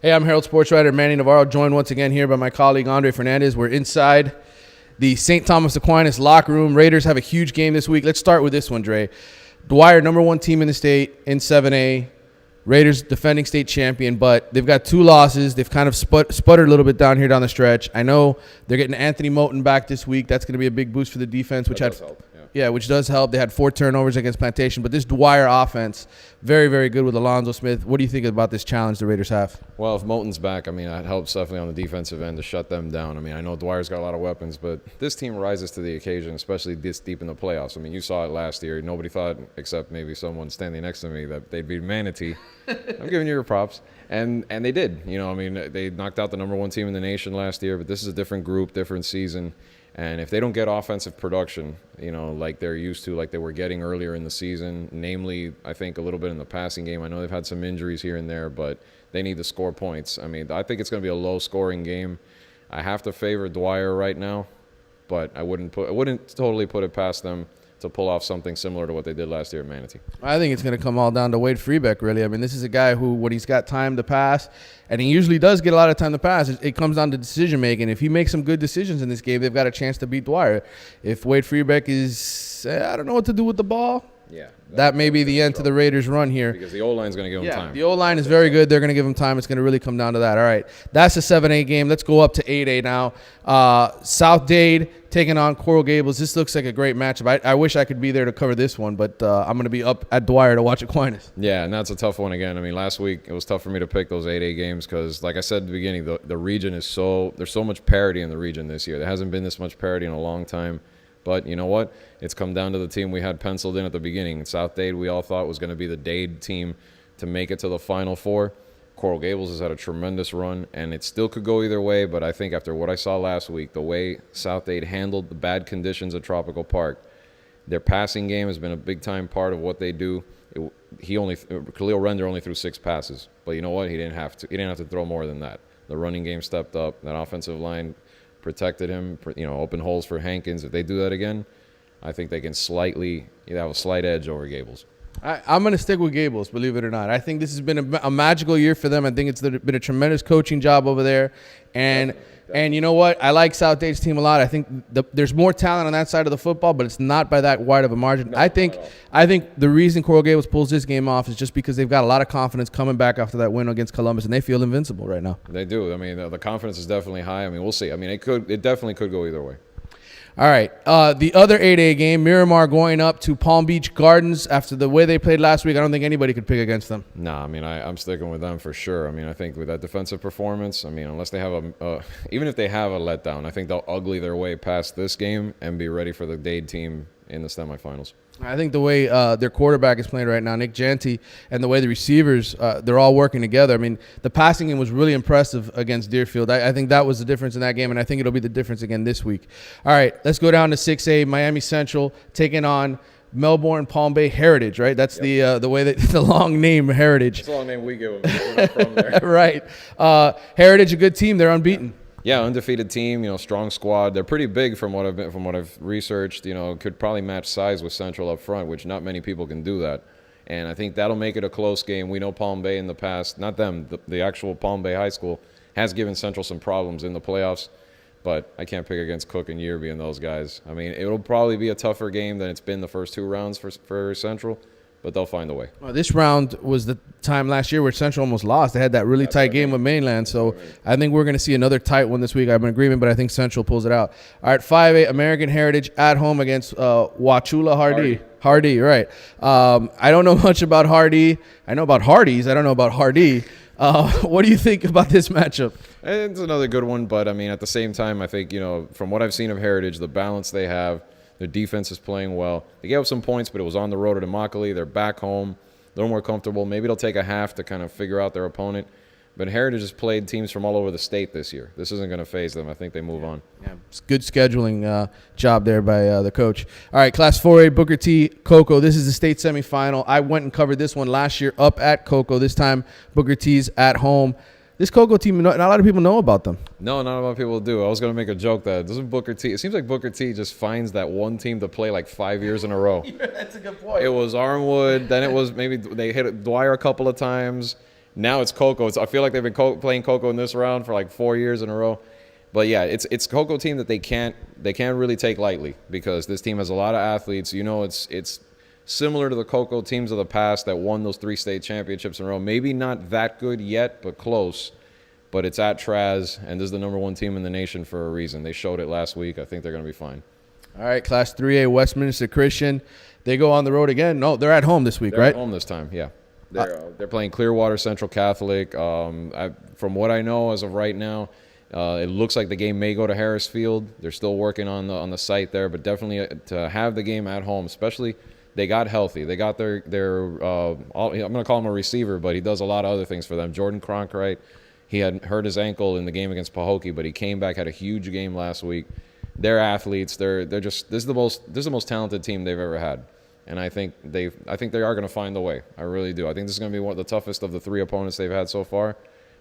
Hey, I'm Herald sports writer Manny Navarro, joined once again here by my colleague Andre Fernandez. We're inside the St. Thomas Aquinas locker room. Raiders have a huge game this week. Let's start with this one, Dre. Dwyer, number one team in the state in 7A. Raiders defending state champion, but they've got two losses. They've kind of sputtered a little bit down here down the stretch. I know they're getting Anthony Moten back this week. That's going to be a big boost for the defense, which does help. Which does help. They had 4 turnovers against Plantation, but this Dwyer offense, very, very good with Alonzo Smith. What do you think about this challenge the Raiders have? Well, if Moten's back, I mean, that helps definitely on the defensive end to shut them down. I mean, I know Dwyer's got a lot of weapons, but this team rises to the occasion, especially this deep in the playoffs. I mean, you saw it last year. Nobody thought, except maybe someone standing next to me, that they'd beat Manatee. I'm giving you your props. And they did. You know, I mean, they knocked out the number one team in the nation last year, but this is a different group, different season. And if they don't get offensive production, you know, like they're used to, like they were getting earlier in the season, namely, I think a little bit in the passing game. I know they've had some injuries here and there, but they need to score points. I mean, I think it's going to be a low-scoring game. I have to favor Dwyer right now, but I wouldn't totally put it past them to pull off something similar to what they did last year at Manatee. I think it's going to come all down to Wade Freebeck, really. I mean, this is a guy who, when he's got time to pass, and he usually does get a lot of time to pass, it comes down to decision-making. If he makes some good decisions in this game, they've got a chance to beat Dwyer. If Wade Freebeck is, I don't know what to do with the ball, that may be the end to the Raiders' run here. Because the O-line's going to give him time. The O-line is very good. They're going to give him time. It's going to really come down to that. All right, that's a 7A game. Let's go up to 8A now. South Dade taking on Coral Gables. This looks like a great matchup. I wish I could be there to cover this one, but I'm going to be up at Dwyer to watch Aquinas. Yeah, and that's a tough one again. I mean, last week it was tough for me to pick those 8A games because, like I said at the beginning, the region is there's so much parity in the region this year. There hasn't been this much parity in a long time. But you know what? It's come down to the team we had penciled in at the beginning. South Dade, we all thought was going to be the Dade team to make it to the Final Four. Coral Gables has had a tremendous run, and it still could go either way. But I think after what I saw last week, the way South Dade handled the bad conditions at Tropical Park, their passing game has been a big-time part of what they do. Khalil Render only threw 6 passes. But you know what? He didn't have to. He didn't have to throw more than that. The running game stepped up. That offensive line protected him, open holes for Hankins. If they do that again, I think they can have a slight edge over Gables. I'm going to stick with Gables, believe it or not. I think this has been a magical year for them. I think it's been a tremendous coaching job over there. And you know what? I like South Dade's team a lot. I think there's more talent on that side of the football, but it's not by that wide of a margin. No, I think the reason Coral Gables pulls this game off is just because they've got a lot of confidence coming back after that win against Columbus, and they feel invincible right now. They do. I mean, the confidence is definitely high. I mean, we'll see. I mean, it definitely could go either way. All right. The other 8A game, Miramar going up to Palm Beach Gardens after the way they played last week. I don't think anybody could pick against them. Nah, I mean, I'm sticking with them for sure. I mean, I think with that defensive performance, I mean, unless they have even if they have a letdown, I think they'll ugly their way past this game and be ready for the Dade team in the semifinals. I think the way their quarterback is playing right now, Nick Janty, and the way the receivers, they're all working together. I mean, the passing game was really impressive against Deerfield. I think that was the difference in that game, and I think it'll be the difference again this week. All right, let's go down to 6A, Miami Central taking on Melbourne Palm Bay Heritage, right? That's the way that the long name Heritage. It's the long name we give them. We're not from there. Right. Heritage, a good team. They're unbeaten. Yeah, undefeated team, strong squad. They're pretty big from what I've researched. Could probably match size with Central up front, which not many people can do that. And I think that'll make it a close game. We know Palm Bay in the past, not them, the actual Palm Bay High School has given Central some problems in the playoffs. But I can't pick against Cook and Yearby and those guys. I mean, it'll probably be a tougher game than it's been the first 2 rounds for Central. But they'll find a way. Well, this round was the time last year where Central almost lost. They had that really tight game with Mainland. So I think we're going to see another tight one this week. I'm in agreement, but I think Central pulls it out. All right, 5A, American Heritage at home against Wauchula Hardy. Hardy, right. I don't know much about Hardy. I know about Hardee's. I don't know about Hardy. What do you think about this matchup? It's another good one, but, I mean, at the same time, I think, from what I've seen of Heritage, the balance they have, their defense is playing well. They gave up some points, but it was on the road at Immokalee. They're back home, a little more comfortable. Maybe it'll take a half to kind of figure out their opponent. But Heritage has played teams from all over the state this year. This isn't going to faze them. I think they move on. Yeah, it's good scheduling job there by the coach. All right, Class 4A, Booker T, Cocoa. This is the state semifinal. I went and covered this one last year up at Cocoa. This time, Booker T's at home. This Cocoa team, not a lot of people know about them. No, not a lot of people do. I was going to make a joke that doesn't Booker T. It seems like Booker T just finds that one team to play like 5 years in a row. Yeah, that's a good point. It was Armwood. Then it was maybe they hit Dwyer a couple of times. Now it's Coco. I feel like they've been playing Coco in this round for like 4 years in a row. But yeah, it's Coco team that they can't really take lightly, because this team has a lot of athletes. You know, it's similar to the Coco teams of the past that won those 3 state championships in a row. Maybe not that good yet, but close. But it's at Traz, and this is the #1 team in the nation for a reason. They showed it last week. I think they're going to be fine. All right, Class 3A, Westminster Christian. They go on the road again. No, they're at home this week, They're right? At home this time, yeah. They're playing Clearwater Central Catholic. From what I know as of right now, it looks like the game may go to Harris Field. They're still working on the site there, but definitely to have the game at home, especially they got healthy. They got their I'm going to call him a receiver, but he does a lot of other things for them. Jordan Cronkright, he had hurt his ankle in the game against Pahokee, but he came back, had a huge game last week. They're athletes. They're just this is the most talented team they've ever had. And I think they are going to find the way. I really do. I think this is going to be one of the toughest of the 3 opponents they've had so far,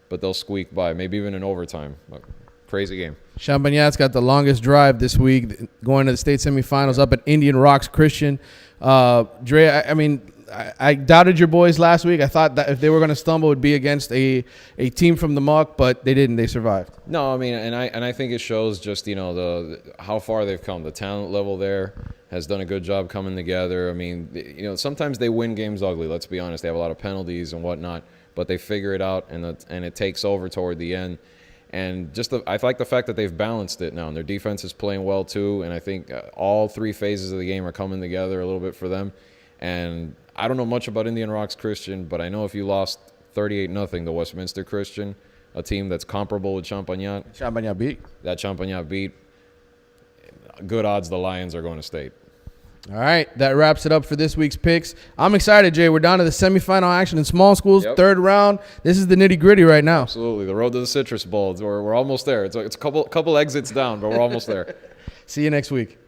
but they'll squeak by, maybe even in overtime. But crazy game. Champagnat's got the longest drive this week, going to the state semifinals up at Indian Rocks Christian. Dre, I doubted your boys last week. I thought that if they were going to stumble, it would be against a team from the muck, but they didn't. They survived. No, I mean, and I think it shows just, you know, how far they've come. The talent level there has done a good job coming together. I mean, you know, sometimes they win games ugly. Let's be honest. They have a lot of penalties and whatnot, but they figure it out, and it takes over toward the end. And just I like the fact that they've balanced it now, and their defense is playing well too. And I think all 3 phases of the game are coming together a little bit for them. And I don't know much about Indian Rocks Christian, but I know if you lost 38-0 to Westminster Christian, a team that's comparable with Champagnat. Champagnat beat. That Champagnat beat. Good odds the Lions are going to state. All right, that wraps it up for this week's picks. I'm excited, Jay. We're down to the semifinal action in small schools, 3rd round. This is the nitty-gritty right now. Absolutely. The road to the Citrus Bowl. We're almost there. It's a couple exits down, but we're almost there. See you next week.